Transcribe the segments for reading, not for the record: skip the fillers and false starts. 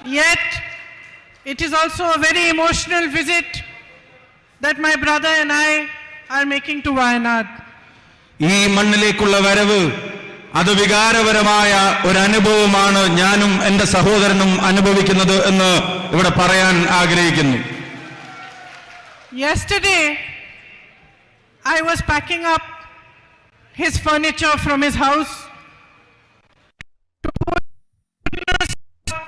Yet, it is also a very emotional visit that my brother and I are making to Wayanad. ഈ മണ്ണിലേക്കുള്ള വരവ് അത് വികാരപരമായ ഒരു അനുഭവമാണ് ഞാനും എൻ്റെ സഹോദരനും അനുഭവിക്കുന്നത് എന്ന് ഇവിടെ പറയാൻ ആഗ്രഹിക്കുന്നു. Yesterday, I was packing up his furniture from his house to put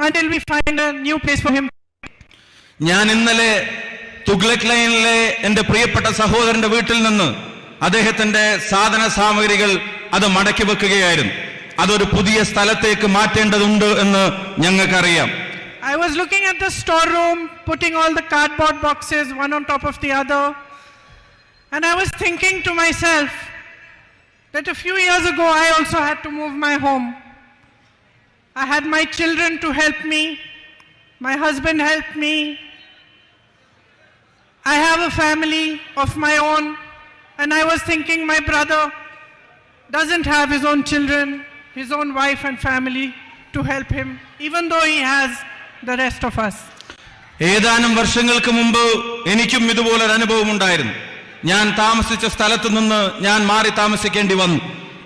until we find a new place for him. ഞാൻ ഇന്നലെ തുഗ്ലക് ലൈനിലെ എൻ്റെ പ്രിയപ്പെട്ട സഹോദരന്റെ വീട്ടിൽ നിന്ന് അദ്ദേഹത്തിന്റെ സാധന സാമഗ്രികൾ അത് മടക്കി വെക്കുകയായിരുന്നു. അതൊരു പുതിയ സ്ഥലത്തേക്ക് മാറ്റേണ്ടതുണ്ട് എന്ന് ഞങ്ങൾക്കറിയാം. I was looking at the storeroom, putting all the cardboard boxes one on top of the other, and I was thinking to myself that a few years ago I also had to move my home. I had my children to help me, my husband helped me. I have a family of my own, and I was thinking my brother doesn't have his own children, his own wife and family to help him, even though he has the rest of us. ഏതാനും വർഷങ്ങൾക്ക് മുമ്പ് എനിക്കും ഇതുപോലൊരു അനുഭവം ഉണ്ടായിരുന്നു. ഞാൻ താമസിച്ച സ്ഥലത്ത് നിന്ന് ഞാൻ മാറി താമസിക്കേണ്ടി വന്നു.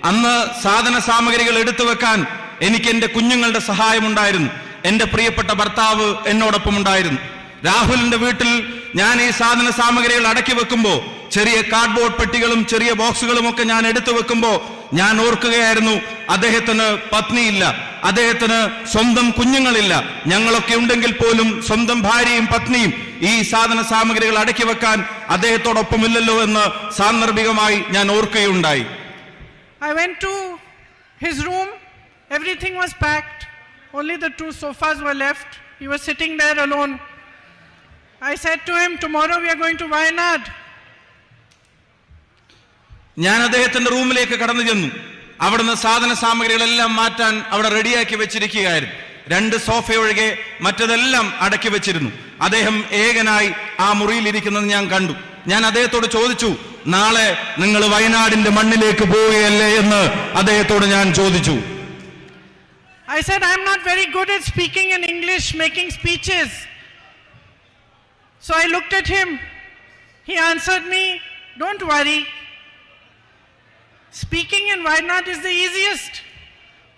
അന്ന് സാധന സാമഗ്രികൾ എടുത്തു വെക്കാൻ എനിക്ക് എൻ്റെ കുഞ്ഞുങ്ങളുടെ സഹായമുണ്ടായിരുന്നു. എൻ്റെ പ്രിയപ്പെട്ട ഭർത്താവ് എന്നോടൊപ്പം ഉണ്ടായിരുന്നു. രാഹുലിന്റെ വീട്ടിൽ ഞാൻ ഈ സാധന സാമഗ്രികൾ അടക്കി വെക്കുമ്പോൾ ചെറിയ കാർഡ്ബോർഡ് പെട്ടികളും ചെറിയ ബോക്സുകളും ഒക്കെ ഞാൻ എടുത്തു വെക്കുമ്പോൾ ഞാൻ ഓർക്കുകയായിരുന്നു, അദ്ദേഹത്തിന് പത്നിയില്ല, അദ്ദേഹത്തിന് സ്വന്തം കുഞ്ഞുങ്ങളില്ല, ഞങ്ങളൊക്കെ ഉണ്ടെങ്കിൽ പോലും സ്വന്തം ഭാര്യയും പത്നിയും ഈ സാധന സാമഗ്രികൾ അടക്കി വെക്കാൻ അദ്ദേഹത്തോടൊപ്പമില്ലല്ലോ എന്ന് സാന്ദർഭികമായി ഞാൻ ഓർക്കുകയുണ്ടായി. I went to his room, everything was packed, only the 2 sofas were left. He was sitting there alone. I said to him, tomorrow we are going to Wayanad. ഞാൻ അദ്ദേഹത്തിന്റെ റൂമിലേക്ക് കടന്നു ചെന്നു. അവിടുന്ന് സാധന സാമഗ്രികളെല്ലാം മാറ്റാൻ അവിടെ റെഡിയാക്കി വെച്ചിരിക്കുകയായിരുന്നു. 2 സോഫ ഒഴികെ മറ്റതെല്ലാം അടക്കി വെച്ചിരുന്നു. അദ്ദേഹം ഏകനായി ആ മുറിയിലിരിക്കുന്നത് ഞാൻ കണ്ടു. ഞാൻ അദ്ദേഹത്തോട് ചോദിച്ചു, നാളെ നിങ്ങൾ വയനാടിന്റെ മണ്ണിലേക്ക് പോവുകയല്ലേ എന്ന് അദ്ദേഹത്തോട് ഞാൻ ചോദിച്ചു. I said, I'm not very good at speaking in English, making speeches. So I looked at him. He answered me, don't worry. Speaking in Wayanad is the easiest.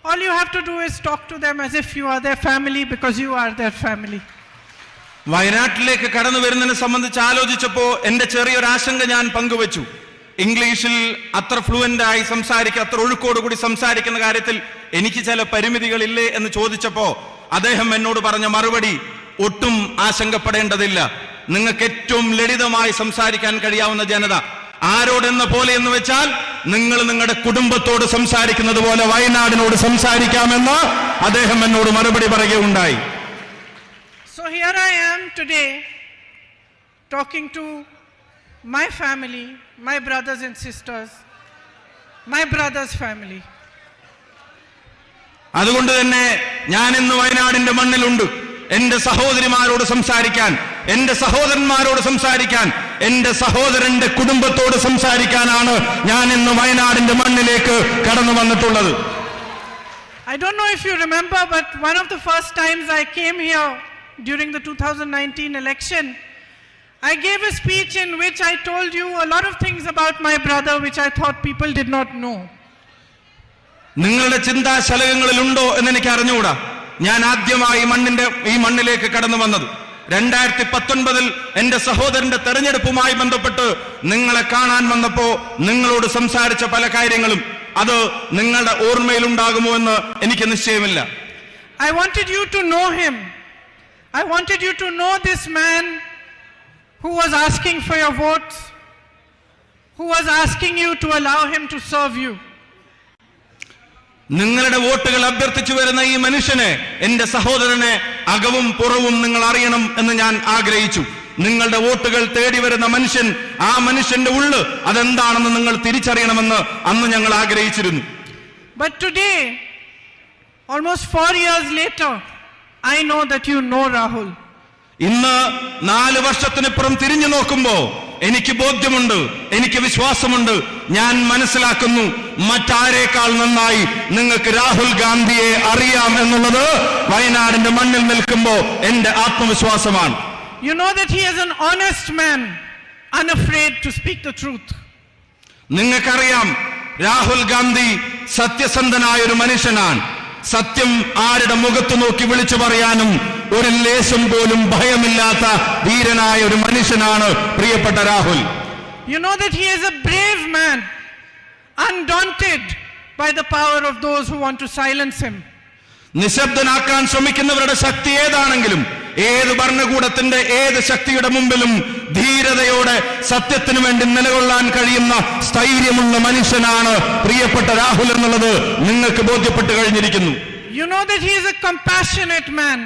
All you have to do is talk to them as if you are their family, because you are their family. വയനാട്ടിലേക്ക് കടന്നു വരുന്നതിനെ സംബന്ധിച്ച് ആലോചിച്ചപ്പോൾ എന്റെ ചെറിയൊരു ആശങ്ക ഞാൻ പങ്കുവച്ചു. ഇംഗ്ലീഷിൽ അത്ര ഫ്ലുവന്റ് ആയി അത്ര ഒഴുക്കോടുകൂടി സംസാരിക്കുന്ന കാര്യത്തിൽ എനിക്ക് ചില പരിമിതികളില്ലേ എന്ന് ചോദിച്ചപ്പോ അദ്ദേഹം എന്നോട് പറഞ്ഞ മറുപടി, ഒട്ടും ആശങ്കപ്പെടേണ്ടതില്ല, നിങ്ങൾക്ക് ഏറ്റവും ലളിതമായി സംസാരിക്കാൻ കഴിയാവുന്ന ജനത ആരോടെന്ന പോലെ എന്ന് വെച്ചാൽ നിങ്ങൾ നിങ്ങളുടെ കുടുംബത്തോട് സംസാരിക്കുന്നത് പോലെ വയനാടിനോട് സംസാരിക്കാമെന്ന് അദ്ദേഹം എന്നോട് മറുപടി പറയുകയുണ്ടായി. So here I am today talking to my family, my brothers and sisters, my brother's family. അതുകൊണ്ട് തന്നെ ഞാൻ ഇന്ന് വയനാടിന്റെ മണ്ണിലുണ്ട്. എന്റെ സഹോദരിമാരോട് സംസാരിക്കാൻ, എന്റെ സഹോദരന്മാരോട് സംസാരിക്കാൻ, എന്റെ സഹോദരന്റെ കുടുംബത്തോട് സംസാരിക്കാനാണ് ഞാൻ ഇന്ന് വയനാടിന്റെ മണ്ണിലേക്ക് കടന്നു വന്നിട്ടുള്ളത്. I don't know if you remember, but one of the first times I came here during the 2019 election, I gave a speech in which I told you a lot of things about my brother which I thought people did not know. നിങ്ങളുടെ ചിന്താശലകങ്ങളിലുണ്ടോ എന്ന് എനിക്ക് അറിഞ്ഞുകൂടാ. ഞാൻ ആദ്യമായി ഈ മണ്ണിലേക്ക് കടന്നു വന്നത് 2019 എന്റെ സഹോദരന്റെ തെരഞ്ഞെടുപ്പുമായി ബന്ധപ്പെട്ട് നിങ്ങളെ കാണാൻ വന്നപ്പോ നിങ്ങളോട് സംസാരിച്ച പല കാര്യങ്ങളും അത് നിങ്ങളുടെ ഓർമ്മയിലുണ്ടാകുമോ എന്ന് എനിക്ക് നിശ്ചയമില്ല. I wanted you to know him. I wanted you to know this man who was asking for your votes, who was asking you to allow him to serve you. നിങ്ങളുടെ വോട്ടുകൾ അഭ്യർത്ഥിച്ചു വരുന്ന ഈ മനുഷ്യനെ, എന്റെ സഹോദരനെ അകവും പുറവും നിങ്ങൾ അറിയണം എന്ന് ഞാൻ ആഗ്രഹിച്ചു. നിങ്ങളുടെ വോട്ടുകൾ തേടി വരുന്ന മനുഷ്യൻ, ആ മനുഷ്യന്റെ ഉള്ള് അതെന്താണെന്ന് നിങ്ങൾ തിരിച്ചറിയണമെന്ന് അന്ന് ഞങ്ങൾ ആഗ്രഹിച്ചിരുന്നു. But today, almost 4 years later, I know that you know Rahul. ഇന്ന് 4 വർഷത്തിനിപ്പുറം തിരിഞ്ഞു നോക്കുമ്പോ എനിക്ക് ബോധ്യമുണ്ട്, എനിക്ക് വിശ്വാസമുണ്ട്. ഞാൻ മനസ്സിലാക്കുന്നു മറ്റാരേക്കാൾ നന്നായി നിങ്ങൾക്ക് രാഹുൽ ഗാന്ധിയെ അറിയാം എന്നുള്ളത് വയനാടിന്റെ മണ്ണിൽ നിൽക്കുമ്പോൾ എന്റെ ആത്മവിശ്വാസമാണ്. You know that he is an honest man, unafraid to speak the truth. നിങ്ങൾക്കറിയാം രാഹുൽ ഗാന്ധി സത്യസന്ധനായ ഒരു മനുഷ്യനാണ്. സത്യം ആരുടെ മുഖത്ത് നോക്കി വിളിച്ചു പറയാനും ഒരു ലേശം പോലും ഭയമില്ലാത്ത ധീരനായ ഒരു മനുഷ്യനാണ് പ്രിയപ്പെട്ട Rahul. You know that he is a brave man, undaunted by the power of those who want to silence him. നിശബ്ദനാക്കാൻ ശ്രമിക്കുന്നവരുടെ ശക്തി ഏതാണെങ്കിലും, ഏത് ഭരണകൂടത്തിന്റെ ഏത് ശക്തിയുടെ മുമ്പിലും ധീരതയോടെ സത്യത്തിനു വേണ്ടി നിലകൊള്ളാൻ കഴിയുന്ന സ്ഥൈര്യമുള്ള മനുഷ്യനാണ് പ്രിയപ്പെട്ട രാഹുൽ എന്നുള്ളത് നിങ്ങൾക്ക് ബോധ്യപ്പെട്ട് കഴിഞ്ഞിരിക്കുന്നു. You know that he is a compassionate man,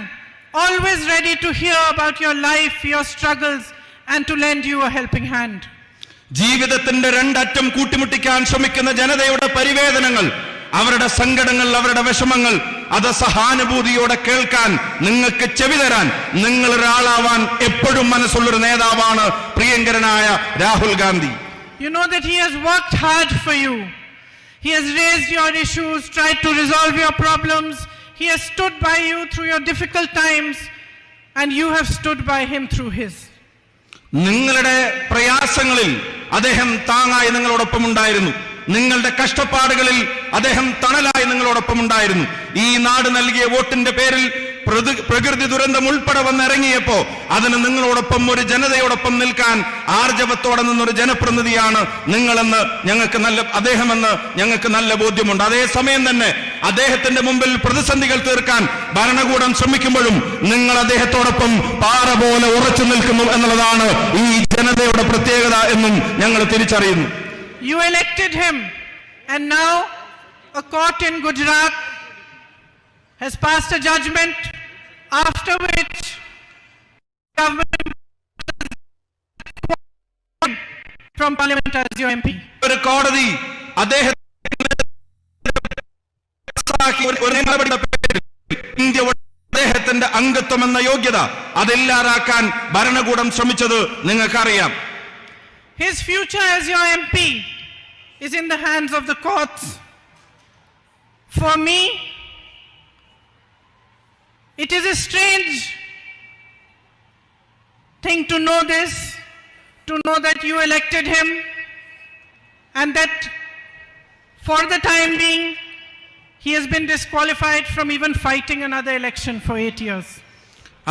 always ready to hear about your life, your struggles, and to lend you a helping hand. ജീവിതത്തിന്റെ രണ്ടറ്റം കൂട്ടിമുട്ടിക്കാൻ ശ്രമിക്കുന്ന ജനതയുടെ പരിവേദനങ്ങൾ, അവരുടെ സങ്കടങ്ങൾ, അവരുടെ വിഷമങ്ങൾ, അത് സഹാനുഭൂതിയോടെ കേൾക്കാൻ, നിങ്ങൾക്ക് ചെവി തരാൻ നിങ്ങൾ ഒരാളാവാൻ എപ്പോഴും മനസ്സുള്ളൊരു നേതാവാണ് പ്രിയങ്കരനായ Rahul Gandhi. You know that he has worked hard for you. He has raised your issues, tried to resolve your problems. He has stood by you through your difficult times, and you have stood by him through his. നിങ്ങളുടെ പ്രയാസങ്ങളിൽ അദ്ദേഹം താങ്ങായി നിങ്ങളോടൊപ്പം ഉണ്ടായിരുന്നു. നിങ്ങളുടെ കഷ്ടപ്പാടുകളിൽ അദ്ദേഹം തണലായി നിങ്ങളോടൊപ്പം ഉണ്ടായിരുന്നു. ഈ നാട് നൽകിയ വോട്ടിന്റെ പേരിൽ പ്രകൃതി ദുരന്തം ഉൾപ്പെടെ വന്നിറങ്ങിയപ്പോ അതിന് നിങ്ങളോടൊപ്പം ഒരു ജനതയോടൊപ്പം നിൽക്കാൻ ആർജവത്തോടെ നിന്നൊരു ജനപ്രതിനിധിയാണ് നിങ്ങളെന്ന് അദ്ദേഹമെന്ന് ഞങ്ങൾക്ക് നല്ല ബോധ്യമുണ്ട്. അതേസമയം തന്നെ അദ്ദേഹത്തിന്റെ മുമ്പിൽ പ്രതിസന്ധികൾ തീർക്കാൻ ഭരണകൂടം ശ്രമിക്കുമ്പോഴും നിങ്ങൾ അദ്ദേഹത്തോടൊപ്പം പാറ പോലെ ഉറച്ചു നിൽക്കുന്നു എന്നുള്ളതാണ് ഈ ജനതയുടെ പ്രത്യേകത എന്നും ഞങ്ങൾ തിരിച്ചറിയുന്നു. You elected him, and now a court in Gujarat has passed a judgment after which government from parliament as your MP. ഒരു കോടതി അദ്ദേഹത്തിന്റെ അംഗത്വം എന്ന യോഗ്യത അതില്ലാതാക്കാൻ ഭരണകൂടം ശ്രമിച്ചത് നിങ്ങൾക്കറിയാം. His future as your MP is in the hands of the courts. For me, it is a strange thing to know this, to know that you elected him and that for the time being he has been disqualified from even fighting another election for 8 years.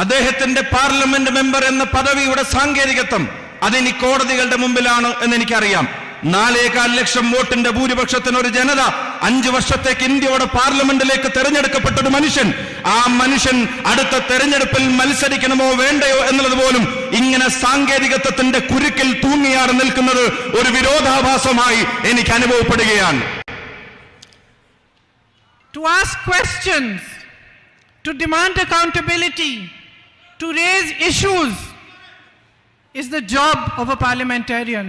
അദ്ദേഹത്തിന്റെ parliament member എന്ന പദവിയുടെ സാങ്കേതികത്വം അതിനി കോടതികളുടെ മുമ്പിലാണ് എന്ന് എനിക്കറിയാം. 4.25 ലക്ഷം വോട്ടിന്റെ ഭൂരിപക്ഷത്തിന് ഒരു ജനത 5 വർഷത്തേക്ക് ഇന്ത്യയുടെ പാർലമെന്റിലേക്ക് തെരഞ്ഞെടുക്കപ്പെട്ട ഒരു മനുഷ്യൻ, ആ മനുഷ്യൻ അടുത്ത തെരഞ്ഞെടുപ്പിൽ മത്സരിക്കണമോ വേണ്ടയോ എന്നുള്ളത് പോലും ഇങ്ങനെ സാങ്കേതികത്വത്തിന്റെ കുരുക്കിൽ തൂങ്ങിയാറ് നിൽക്കുന്നത് ഒരു വിരോധാഭാസമായി എനിക്ക് അനുഭവപ്പെടുകയാണ്. To ask questions, to demand accountability, to raise issues is the job of a parliamentarian.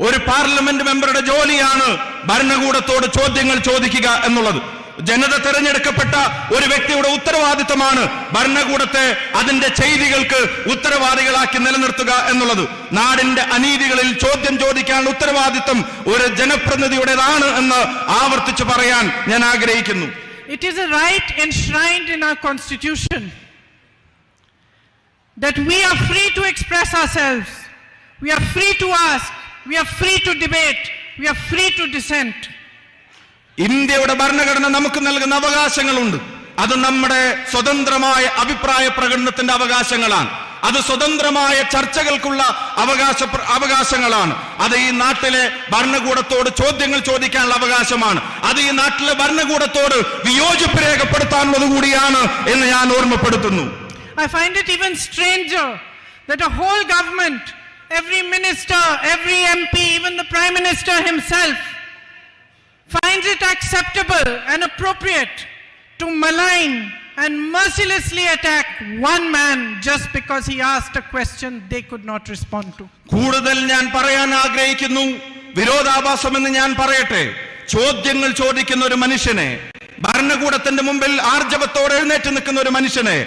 ഒരു പാർലമെന്റ് മെമ്പറുടെ ജോലിയാണ് ഭരണകൂടത്തോട് ചോദ്യങ്ങൾ ചോദിക്കുക എന്നുള്ളത്. ജനത തെരഞ്ഞെടുക്കപ്പെട്ട ഒരു വ്യക്തിയുടെ ഉത്തരവാദിത്തമാണ് ഭരണകൂടത്തെ അതിന്റെ ചെയ്തികൾക്ക് ഉത്തരവാദികളാക്കി നിലനിർത്തുക എന്നുള്ളത്. നാടിന്റെ അനീതികളിൽ ചോദ്യം ചോദിക്കാനുള്ള ഉത്തരവാദിത്തം ഒരു ജനപ്രതിനിധിയുടേതാണ് എന്ന് ആവർത്തിച്ചു പറയാൻ ഞാൻ ആഗ്രഹിക്കുന്നു. It is a right enshrined in our constitution that we are free to express ourselves, we are free to ask, we are free to debate, we are free to dissent. ഇന്ത്യയുടെ ഭരണഘടന നമുക്ക് നൽകുന്ന അവകാശങ്ങളുണ്ട്. അത് നമ്മുടെ സ്വതന്ത്രമായ അഭിപ്രായ പ്രകടനത്തിന്റെ അവകാശങ്ങളാണ്. അത് സ്വതന്ത്രമായ ചർച്ചകൾക്കുള്ള അവകാശങ്ങളാണ്. അത് ഈ നാട്ടിലെ ഭരണകൂടത്തോട് ചോദ്യങ്ങൾ ചോദിക്കാനുള്ള അവകാശമാണ്. അത് ഈ നാട്ടിലെ ഭരണകൂടത്തോട് വിയോജിപ്പ് രേഖപ്പെടുത്താനുള്ളത് കൂടിയാണ് എന്ന് ഞാൻ ഓർമ്മപ്പെടുത്തുന്നു. I find it even stranger that a whole government, every minister, every MP, even the Prime Minister himself, finds it acceptable and appropriate to malign and mercilessly attack one man just because he asked a question they could not respond to. കൂടുതൽ ഞാൻ പറയാൻ ആഗ്രഹിക്കുന്നു, വിരോധാഭാസമെന്ന് ഞാൻ പറയട്ടെ. ചോദ്യങ്ങൾ ചോദിക്കുന്ന ഒരു മനുഷ്യനെ, ഭരണകൂടത്തിന്റെ മുമ്പിൽ ആർജവത്തോടെ എഴുന്നേറ്റ് നിൽക്കുന്ന ഒരു മനുഷ്യനെ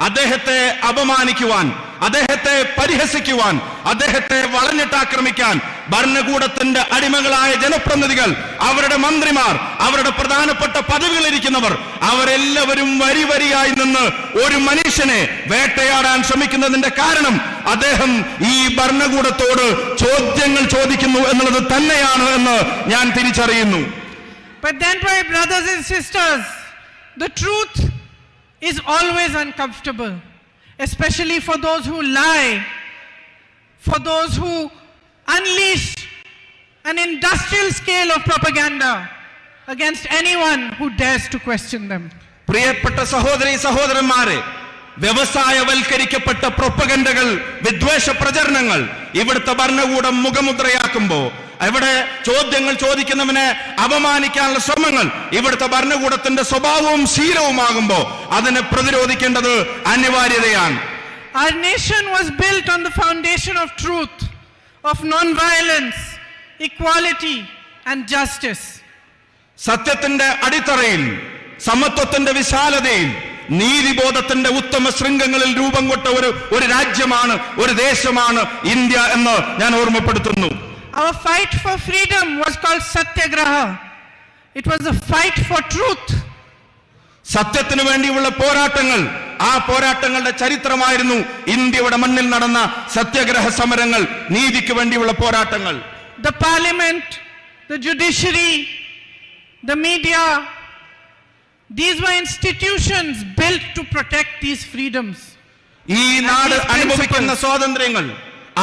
അദ്ദേഹത്തെ അപമാനിക്കുവാൻ, അദ്ദേഹത്തെ പരിഹസിക്കുവാൻ, അദ്ദേഹത്തെ വളഞ്ഞിട്ടാക്രമിക്കാൻ ഭരണകൂടത്തിന്റെ അടിമകളായ ജനപ്രതിനിധികൾ, അവരുടെ മന്ത്രിമാർ, അവരുടെ പ്രധാനപ്പെട്ട പദവികളിരിക്കുന്നവർ, അവരെല്ലാവരും വരിവരിയായി നിന്ന് ഒരു മനുഷ്യനെ വേട്ടയാടാൻ ശ്രമിക്കുന്നതിന്റെ കാരണം അദ്ദേഹം ഈ ഭരണകൂടത്തോട് ചോദ്യങ്ങൾ ചോദിക്കുന്നു എന്നുള്ളത് തന്നെയാണ് എന്ന് ഞാൻ തിരിച്ചറിയുന്നു. But then, my brothers and sisters, the truth is always uncomfortable, especially for those who lie, for those who unleash an industrial scale of propaganda against anyone who dares to question them. പ്രിയപ്പെട്ട സഹോദരീ സഹോദരന്മാരെ, വ്യവസായവൽക്കരിക്കപ്പെട്ട പ്രൊപ്പഗൻഡകൾ, വിദ്വേഷ പ്രചരണങ്ങൾ ഇവിടുത്തെ ഭരണകൂടം മുഖമുദ്രയാക്കുമ്പോൾ, ഇവിടെ ചോദ്യങ്ങൾ ചോദിക്കുന്നവനെ അപമാനിക്കാനുള്ള ശ്രമങ്ങൾ ഇവിടുത്തെ ഭരണകൂടത്തിന്റെ സ്വഭാവവും ശീലവുമാകുമ്പോൾ അതിനെ പ്രതിരോധിക്കേണ്ടത് അനിവാര്യതയാണ്. Our nation was built on the foundation of truth, of non-violence, equality and justice. സത്യത്തിന്റെ അടിത്തറയിൽ, സമത്വത്തിന്റെ വിശാലതയിൽ, നീതിബോധത്തിന്റെ ഉത്തമ ശൃംഖങ്ങളിൽ രൂപം കൊണ്ട ഒരു രാജ്യമാണ്, ഒരു ദേശമാണ് ഇന്ത്യ എന്ന് ഞാൻ ഓർമ്മപ്പെടുത്തുന്നു. Our fight for freedom was called Satyagraha. It was a fight for truth. സത്യത്തിനു വേണ്ടിയുള്ള പോരാട്ടങ്ങൾ, ആ പോരാട്ടങ്ങളുടെ ചരിത്രമായിരുന്നു ഇന്ത്യയുടെ മണ്ണിൽ നടന്ന സത്യാഗ്രഹ സമരങ്ങൾ, നീതിക്ക് വേണ്ടിയുള്ള പോരാട്ടങ്ങൾ. The parliament, the judiciary, the media, these were institutions built to protect these freedoms. ഈ നാട് അനുഭവിക്കുന്ന സ്വാതന്ത്ര്യങ്ങൾ,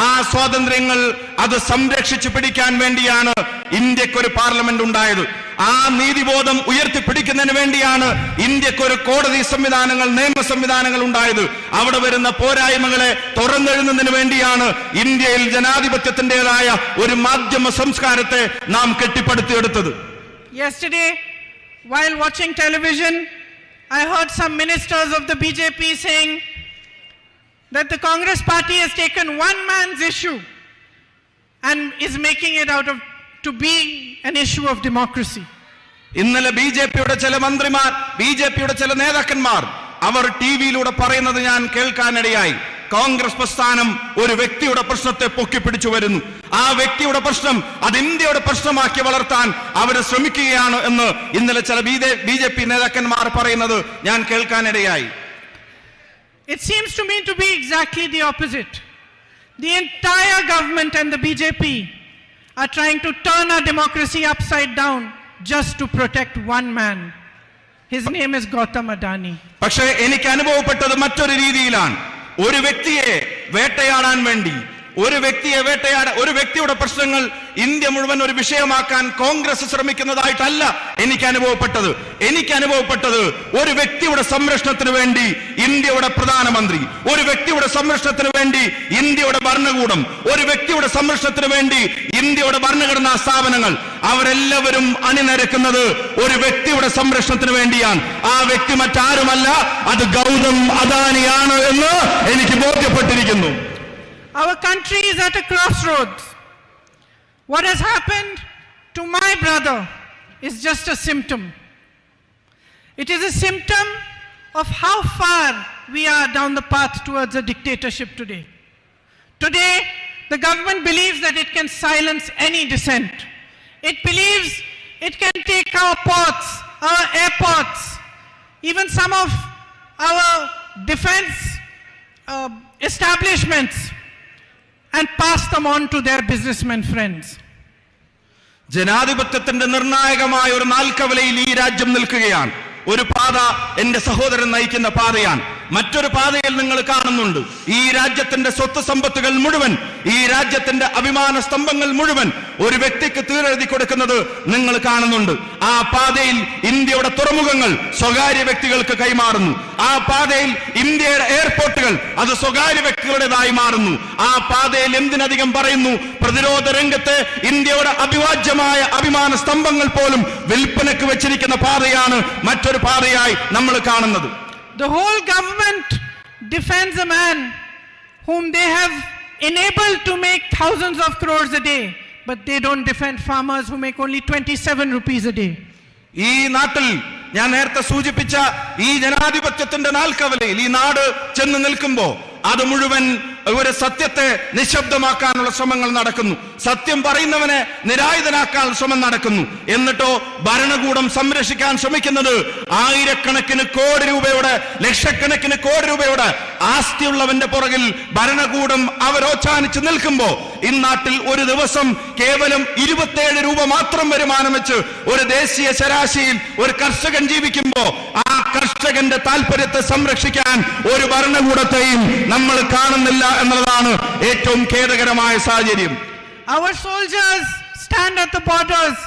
ആ സ്വാതന്ത്ര്യങ്ങൾ അത് സംരക്ഷിച്ചു പിടിക്കാൻ വേണ്ടിയാണ് ഇന്ത്യക്കൊരു പാർലമെന്റ് ഉണ്ടായത്. ആ നീതിബോധം ഉയർത്തിപ്പിടിക്കുന്നതിന് വേണ്ടിയാണ് ഇന്ത്യക്കൊരു കോടതി സംവിധാനങ്ങൾ, നിയമ സംവിധാനങ്ങൾ ഉണ്ടായത്. അവിടെ വരുന്ന പോരായ്മകളെ തുറന്നെഴുന്നതിന് വേണ്ടിയാണ് ഇന്ത്യയിൽ ജനാധിപത്യത്തിൻ്റെതായ ഒരു മാധ്യമ സംസ്കാരത്തെ നാം കെട്ടിപ്പടുത്തിയെടുത്തത്. Yesterday, while watching television, I heard some ministers of the BJP saying that the Congress party has taken one man's issue and is making it out of to be an issue of democracy. ഇന്നലെ ബിജെപിയുടെ ചില മന്ത്രിമാർ, ബിജെപിയുടെ ചില നേതാക്കന്മാർ അവർ ടിവിയിലൂടെ പറയുന്നത് ഞാൻ കേൾക്കാനിടയായി. കോൺഗ്രസ് പ്രസ്ഥാനം ഒരു വ്യക്തിയുടെ പ്രശ്നത്തെ പൊക്കിപ്പിടിച്ചു വരുന്നു, ആ വ്യക്തിയുടെ പ്രശ്നം അത് ഇന്ത്യയുടെ പ്രശ്നമാക്കി വളർത്താൻ അവർ ശ്രമിക്കുകയാണ് എന്ന് ഇന്നലെ ചില ബിജെപി നേതാക്കന്മാർ പറയുന്നത് ഞാൻ കേൾക്കാനിടയായി. It seems to me to be exactly the opposite. The entire government and the BJP are trying to turn our democracy upside down just to protect one man. His name is Gautam Adani. പക്ഷേ എനിക്ക് അനുഭവപ്പെട്ടത് മറ്റൊരു രീതിയിലാണ്. ഒരു വ്യക്തിയെ വേട്ടയാടാൻ വേണ്ടി, ഒരു വ്യക്തിയുടെ പ്രശ്നങ്ങൾ ഇന്ത്യ മുഴുവൻ ഒരു വിഷയമാക്കാൻ കോൺഗ്രസ് ശ്രമിക്കുന്നതായിട്ടല്ല എനിക്ക് അനുഭവപ്പെട്ടത് ഒരു വ്യക്തിയുടെ സംരക്ഷണത്തിന് വേണ്ടി ഇന്ത്യയുടെ പ്രധാനമന്ത്രി, ഒരു വ്യക്തിയുടെ സംരക്ഷണത്തിന് വേണ്ടി ഇന്ത്യയുടെ ഭരണകൂടം, ഒരു വ്യക്തിയുടെ സംരക്ഷണത്തിന് വേണ്ടി ഇന്ത്യയുടെ ഭരണഘടനാ സ്ഥാപനങ്ങൾ അവരെല്ലാവരും അണിനിരക്കുന്നത് ഒരു വ്യക്തിയുടെ സംരക്ഷണത്തിന് വേണ്ടിയാണ്. ആ വ്യക്തി മറ്റാരുമല്ല, അത് ഗൗതം അദാനിയാണ് എന്ന് എനിക്ക് ബോധ്യപ്പെട്ടിരിക്കുന്നു. Our country is at a crossroads. What has happened to my brother is just a symptom. It is a symptom of how far we are down the path towards a dictatorship today. Today, the government believes that it can silence any dissent. It believes it can take our ports, our airports, even some of our defense establishments, and pass them on to their businessmen friends. ജനാധിപത്യത്തിന്റെ നിർണായകമായ ഒരു നാൽക്കവലയിൽ ഈ രാജ്യം നിൽക്കുകയാണ്. ഒരു പാത എന്റെ സഹോദരൻ നയിക്കുന്ന പാതയാണ്. മറ്റൊരു പാതയിൽ നിങ്ങൾ കാണുന്നുണ്ട് ഈ രാജ്യത്തിന്റെ സ്വത്ത് സമ്പത്തുകൾ മുഴുവൻ, ഈ രാജ്യത്തിന്റെ അഭിമാന സ്തംഭങ്ങൾ മുഴുവൻ ഒരു വ്യക്തിക്ക് തീരെഴുതി കൊടുക്കുന്നത് നിങ്ങൾ കാണുന്നുണ്ട്. ആ പാതയിൽ ഇന്ത്യയുടെ തുറമുഖങ്ങൾ സ്വകാര്യ വ്യക്തികൾക്ക് കൈമാറുന്നു. ആ പാതയിൽ ഇന്ത്യയുടെ എയർപോർട്ടുകൾ അത് സ്വകാര്യ വ്യക്തികളുടേതായി മാറുന്നു. ആ പാതയിൽ എന്തിനധികം പറയുന്നു, പ്രതിരോധ രംഗത്തെ ഇന്ത്യയുടെ അഭിവാജ്യമായ അഭിമാന സ്തംഭങ്ങൾ പോലും വിൽപ്പനക്ക് വെച്ചിരിക്കുന്ന പാതയാണ് മറ്റൊരു പാതയായി നമ്മൾ കാണുന്നത്. The whole government defends a man whom they have enabled to make thousands of crores a day, but they don't defend farmers who make only 27 rupees a day. ഈ നാട്ടിൽ ഞാൻ നേരത്തെ സൂചിപ്പിച്ച ഈ ജനാധിപത്യത്തിന്റെ നാൽക്കവലയിൽ ഈ നാട് ചെന്ന് നിൽക്കുമ്പോൾ അത് മുഴുവൻ ഒരു സത്യത്തെ നിശബ്ദമാക്കാനുള്ള ശ്രമങ്ങൾ നടക്കുന്നു. സത്യം പറയുന്നവനെ നിരായുധനാക്കാനുള്ള ശ്രമം നടക്കുന്നു. എന്നിട്ടോ ഭരണകൂടം സംരക്ഷിക്കാൻ ശ്രമിക്കുന്നത് ആയിരക്കണക്കിന് കോടി രൂപയുടെ, ലക്ഷക്കണക്കിന് കോടി രൂപയുടെ ആസ്തിയുള്ളവന്റെ പുറകിൽ ഭരണകൂടം അവരോച്ചാനിച്ച് നിൽക്കുമ്പോ ഇന്നാട്ടിൽ ഒരു ദിവസം കേവലം 27 രൂപ മാത്രം വരുമാനം വെച്ച് ഒരു ദേശീയ ശരാശരിയിൽ ഒരു കർഷകൻ ജീവിക്കുമ്പോ ആ കർഷകന്റെ താല്പര്യത്തെ സംരക്ഷിക്കാൻ ഒരു ഭരണകൂടത്തെയും നമ്മൾ കാണുന്നില്ല എന്നുള്ളതാണ് ഏറ്റവും ഖേദകരമായ സാഹചര്യം. Our soldiers stand at the borders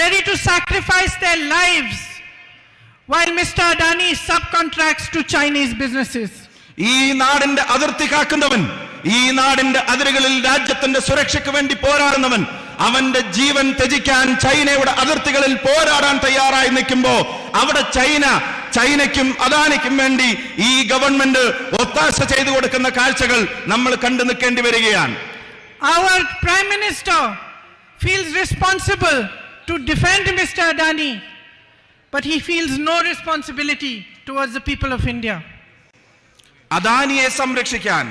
ready to sacrifice their lives while Mr. Adani subcontracts to Chinese businesses. ഈ നാടിന്റെ അതിർത്തി കാക്കുന്നവൻ, ഈ നാടിന്റെ അതിരുകളിൽ രാജ്യത്തിന്റെ സുരക്ഷയ്ക്ക് വേണ്ടി പോരാടുന്നവൻ, അവന്റെ ജീവൻ ത്യജിക്കാൻ ചൈനയുടെ അതിർത്തികളിൽ പോരാടാൻ തയ്യാറായി നിൽക്കുമ്പോ അവിടെ ചൈനയ്ക്കും അദാനിക്കും വേണ്ടി ഈ ഗവൺമെന്റ് ഒത്താശ ചെയ്തു കൊടുക്കുന്ന കാഴ്ചകൾ നമ്മൾ കണ്ടു നിൽക്കേണ്ടി വരികയാണ്. Our Prime Minister feels responsible to defend Mr. Adani, but he feels no responsibility towards the people of India. അദാനിയെ സംരക്ഷിക്കാൻ,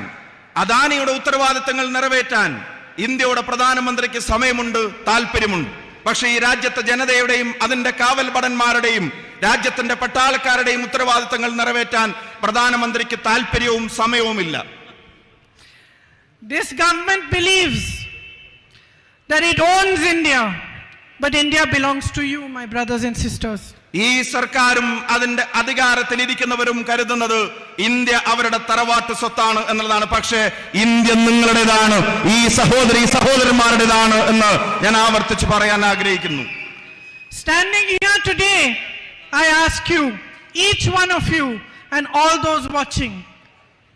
അദാനിയുടെ ഉത്തരവാദിത്തങ്ങൾ നിറവേറ്റാൻ ഇന്ത്യയുടെ പ്രധാനമന്ത്രിക്ക് സമയമുണ്ട്, താല്പര്യമുണ്ട്. പക്ഷേ ഈ രാജ്യത്തെ ജനതയുടെയും അതിന്റെ കാവൽ ഭടന്മാരുടെയും രാജ്യത്തിന്റെ പട്ടാളക്കാരുടെയും ഉത്തരവാദിത്തങ്ങൾ നിറവേറ്റാൻ പ്രധാനമന്ത്രിക്ക് താല്പര്യവും സമയവുമില്ല. This government believes that it owns India, but India belongs to you, my brothers and sisters. ഈ സർക്കാരും അതിന്റെ അധികാരത്തിലിരിക്കുന്നവരും കരുതുന്നത് ഇന്ത്യ അവരുടെ തറവാട്ട് സ്വത്താണ് എന്നുള്ളതാണ്. പക്ഷേ ഇന്ത്യ നിങ്ങളുടേതാണ്, ഈ സഹോദരന്മാരുടേതാണ് എന്ന് ഞാൻ ആവർത്തിച്ച് പറയാൻ ആഗ്രഹിക്കുന്നു. Standing here today, I ask you, each one of you and all those watching,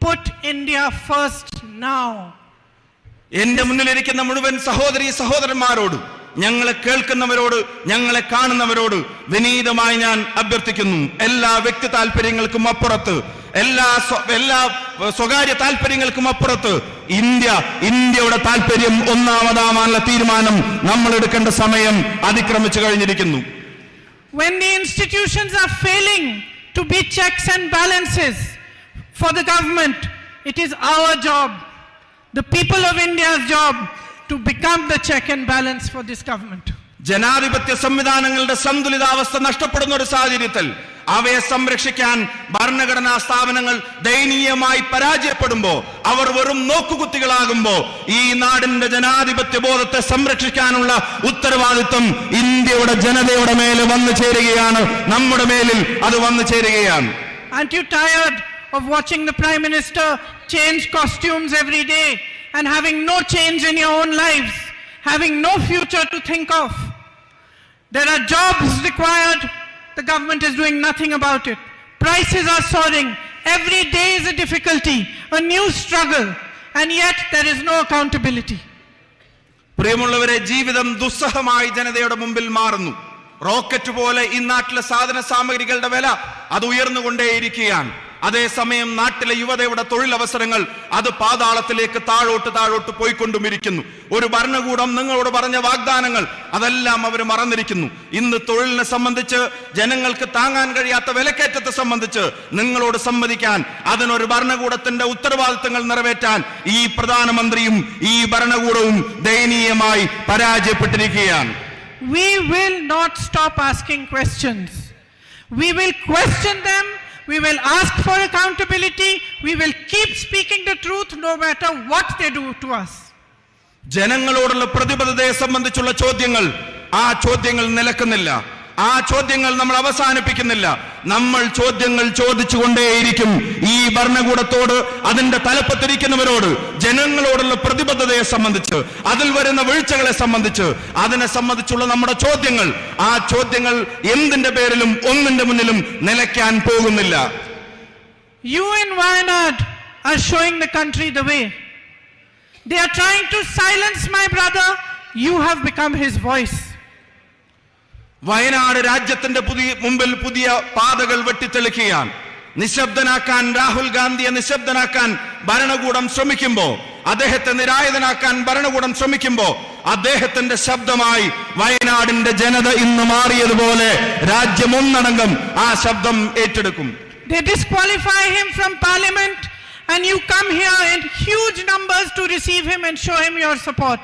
put India first now. എന്റെ മുന്നിലിരിക്കുന്ന മുഴുവൻ സഹോദരന്മാരോട്, ഞങ്ങളെ കേൾക്കുന്നവരോട്, ഞങ്ങളെ കാണുന്നവരോട് വിനീതമായി ഞാൻ അഭ്യർത്ഥിക്കുന്നു, എല്ലാ വ്യക്തി താല്പര്യങ്ങൾക്കും അപ്പുറത്ത്, എല്ലാ സ്വകാര്യ താല്പര്യങ്ങൾക്കും അപ്പുറത്ത് ഇന്ത്യയുടെ താല്പര്യം ഒന്നാമതാവാനുള്ള തീരുമാനം നമ്മൾ എടുക്കേണ്ട സമയം അതിക്രമിച്ചു കഴിഞ്ഞിരിക്കുന്നു. When the institutions are failing to be checks and balances for the government, it is our job, the people of India's job, to become the check and balance for this government. ജനാധിപത്യ സംവിധാനങ്ങളുടെ സന്തുലിതാവസ്ഥ നഷ്ടപ്പെടുന്ന ഒരു സാഹചര്യത്തിൽ അവയെ സംരക്ഷിക്കാൻ ഭരണഘടനാ സ്ഥാപനങ്ങൾ ദയനീയമായി പരാജയപ്പെടുമ്പോ, അവർ വെറും നോക്കുകുത്തികളാകുമ്പോ ഈ നാടിന്റെ ജനാധിപത്യ ബോധത്തെ സംരക്ഷിക്കാനുള്ള ഉത്തരവാദിത്വം ഇന്ത്യയുടെ ജനതയുടെ മേലെ വന്നു ചേരുകയാണ്, നമ്മുടെ മേലിൽ അത് വന്നു ചേരുകയാണ്. Aren't you tired of watching the Prime Minister change costumes every day and having no change in your own lives, having no future to think of? There are jobs required. The government is doing nothing about it. Prices are soaring. Every day is a difficulty, a new struggle, and yet there is no accountability. പ്രിയമുള്ളവരെ, ജീവിതം ദുസ്സഹമായി ജനതയുടെ മുമ്പിൽ മാറുന്നു. Rocket പോലെ ഈ നാട്ടിലെ സാധന സാമഗ്രികളുടെ വില അത് ഉയർന്നുകൊണ്ടേയിരിക്കുകയാണ്. അതേസമയം നാട്ടിലെ യുവതയുടെ തൊഴിലവസരങ്ങൾ അത് പാതാളത്തിലേക്ക് താഴോട്ട് പോയിക്കൊണ്ടുമിരിക്കുന്നു. ഒരു ഭരണകൂടം നിങ്ങളോട് പറഞ്ഞ വാഗ്ദാനങ്ങൾ അതെല്ലാം അവർ മറന്നിരിക്കുന്നു. ഇന്ന് തൊഴിലിനെ സംബന്ധിച്ച്, ജനങ്ങൾക്ക് താങ്ങാൻ കഴിയാത്ത വിലക്കയറ്റത്തെ സംബന്ധിച്ച് നിങ്ങളോട് സമ്മതിക്കാൻ, അതിനൊരു ഭരണകൂടത്തിന്റെ ഉത്തരവാദിത്തങ്ങൾ നിറവേറ്റാൻ ഈ പ്രധാനമന്ത്രിയും ഈ ഭരണകൂടവും ദയനീയമായി പരാജയപ്പെട്ടിരിക്കുകയാണ്. We will not stop asking questions. We will question them. We will ask for accountability. We will keep speaking the truth no matter what they do to us. ജനങ്ങളോടുള്ള പ്രതിബദ്ധതയെ സംബന്ധിച്ചുള്ള ചോദ്യങ്ങൾ, ആ ചോദ്യങ്ങൾ നിലക്കുന്നില്ല, ആ ചോദ്യങ്ങൾ നമ്മൾ അവസാനിപ്പിക്കുന്നില്ല. നമ്മൾ ചോദ്യങ്ങൾ ചോദിച്ചുകൊണ്ടേയിരിക്കും. ഈ ഭരണകൂടത്തോട്, അതിന്റെ തലപ്പത്തിരിക്കുന്നവരോട്, ജനങ്ങളോടുള്ള പ്രതിബദ്ധതയെ സംബന്ധിച്ച്, അതിൽ വരുന്ന വീഴ്ചകളെ സംബന്ധിച്ച്, അതിനെ സംബന്ധിച്ചുള്ള നമ്മുടെ ചോദ്യങ്ങൾ, ആ ചോദ്യങ്ങൾ എന്തിന്റെ പേരിലും ഒന്നിന്റെ മുന്നിലും നിലയ്ക്കാൻ പോകുന്നില്ല. You in Wayanad are showing the country the way. They are trying to silence my brother. You have become his voice. Wayanad രാജ്യത്തിന്റെ മുമ്പിൽ പുതിയ പാതകൾ വെട്ടിത്തെളിക്കുകയാണ്. നിശബ്ദനാക്കാൻ, രാഹുൽ ഗാന്ധിയെ നിശബ്ദനാക്കാൻ ഭരണകൂടം ശ്രമിക്കുമ്പോ, അദ്ദേഹത്തെ നിരായുധനാക്കാൻ ഭരണകൂടം ശ്രമിക്കുമ്പോ, അദ്ദേഹത്തിന്റെ ശബ്ദമായി വയനാടിന്റെ ജനത ഇന്ന് മാറിയതുപോലെ രാജ്യം ഒന്നടങ്കം ആ ശബ്ദം ഏറ്റെടുക്കും. They disqualify him from parliament and you come here in huge numbers to receive him and show him your support.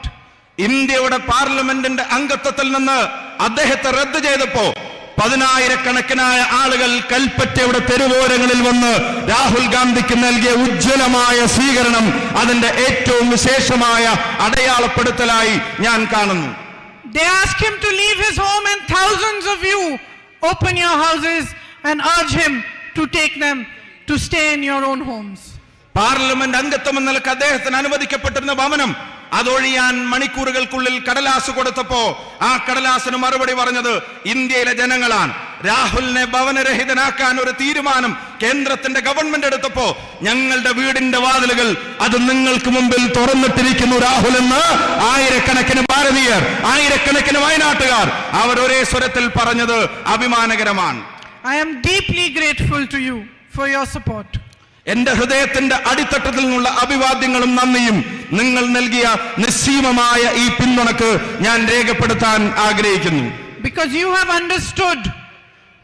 ഇന്ത്യയുടെ പാർലമെന്റിന്റെ അംഗത്വത്തിൽ നിന്ന് അദ്ദേഹത്തെ റദ്ദ് ചെയ്തപ്പോ 10,000-കണക്കിനായ ആളുകൾ കൽപ്പറ്റയുടെ തെരുവോരങ്ങളിൽ വന്ന് രാഹുൽ ഗാന്ധിക്ക് നൽകിയ ഉജ്ജ്വലമായ സ്വീകരണം അതിന്റെ ഏറ്റവും വിശേഷമായ അടയാളപ്പെടുത്തലായി ഞാൻ കാണുന്നു. They asked him to leave his home, and thousands of you open your houses and urge him to take them to stay in your own homes. Parliament അംഗത്വം എന്ന നിലക്ക് അദ്ദേഹത്തിന് അനുവദിക്കപ്പെട്ടിരുന്ന ഭവനം അതൊഴിയാൻ മണിക്കൂറുകൾക്കുള്ളിൽ കടലാസ് കൊടുത്തപ്പോ ആ കടലാസിന് മറുപടി പറഞ്ഞത് ഇന്ത്യയിലെ ജനങ്ങളാണ്. രാഹുലിനെ ഭവനരഹിതനാക്കാൻ ഒരു തീരുമാനം കേന്ദ്രത്തിന്റെ ഗവൺമെന്റ് എടുത്തപ്പോ ഞങ്ങളുടെ വീടിന്റെ വാതിലുകൾ അത് നിങ്ങൾക്ക് മുമ്പിൽ തുറന്നിട്ടിരിക്കുന്നു രാഹുൽ എന്ന് ആയിരക്കണക്കിന് ഭാരതീയർ, ആയിരക്കണക്കിന് വയനാട്ടുകാർ അവർ ഒരേ സ്വരത്തിൽ പറഞ്ഞത് അഭിമാനകരമാണ്. I am deeply grateful to you for your support. എന്റെ ഹൃദയത്തിന്റെ അടിത്തട്ടത്തിൽ നിന്നുള്ള അഭിവാദ്യങ്ങളും നന്ദിയും നിങ്ങൾ നൽകിയ നിസ്സീമമായ ഈ പിന്തുണക്ക് ഞാൻ രേഖപ്പെടുത്താൻ ആഗ്രഹിക്കുന്നു. Because you have understood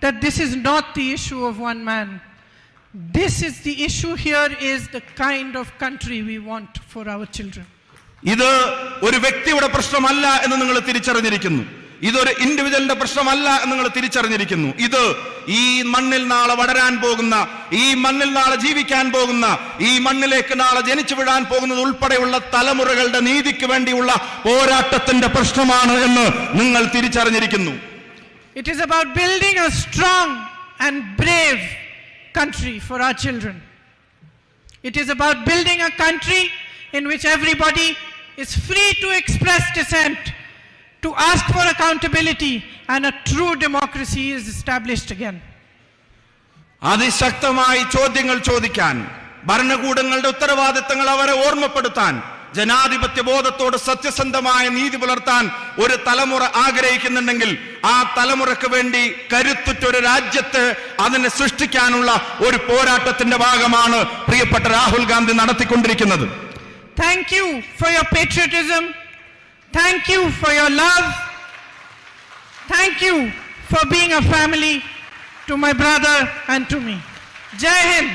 that this is not the issue of one man. This is the issue here is the kind of country we want for our children. ഇത് ഒരു വ്യക്തിയുടെ പ്രശ്നമല്ല എന്ന് നിങ്ങൾ തിരിച്ചറിഞ്ഞിരിക്കുന്നു. ഇതൊരു ഇൻഡിവിജ്വലിന്റെ പ്രശ്നമല്ല എന്ന് നിങ്ങൾ തിരിച്ചറിഞ്ഞിരിക്കുന്നു. ഇത് ഈ മണ്ണിൽ നാളെ വളരാൻ പോകുന്ന, ഈ മണ്ണിൽ നാളെ ജീവിക്കാൻ പോകുന്ന, ഈ മണ്ണിലേക്ക് നാളെ ജനിച്ചു വീഴാൻ പോകുന്നത് ഉൾപ്പെടെയുള്ള തലമുറകളുടെ നീതിക്ക് വേണ്ടിയുള്ള പോരാട്ടത്തിന്റെ പ്രശ്നമാണ് എന്ന് നിങ്ങൾ തിരിച്ചറിഞ്ഞിരിക്കുന്നു. It is about building a strong and brave country for our children. It is about building a country in which everybody is free to express dissent, to ask for accountability, and a true democracy is established again. അതിശക്തമായി ചോദ്യങ്ങൾ ചോദിക്കാൻ, ഭരണകൂടങ്ങളുടെ ഉത്തരവാദിത്തങ്ങൾ അവരെ ഓർമ്മപ്പെടുത്താൻ, ജനാധിപത്യ ബോധത്തോട് സത്യസന്ധമായ നീതി പുലർത്താൻ ഒരു തലമുറ ആഗ്രഹിക്കുന്നുണ്ടെങ്കിൽ ആ തലമുറക്ക് വേണ്ടി കരുത്തുറ്റൊരു രാജ്യത്ത് അതിനെ സൃഷ്ടിക്കാനുള്ള ഒരു പോരാട്ടത്തിന്റെ ഭാഗമാണ് പ്രിയപ്പെട്ട രാഹുൽ ഗാന്ധി നടത്തിക്കൊണ്ടിരിക്കുന്നത്. Thank you for your patriotism. Thank you for your love. Thank you for being a family to my brother and to me. Jai Hind.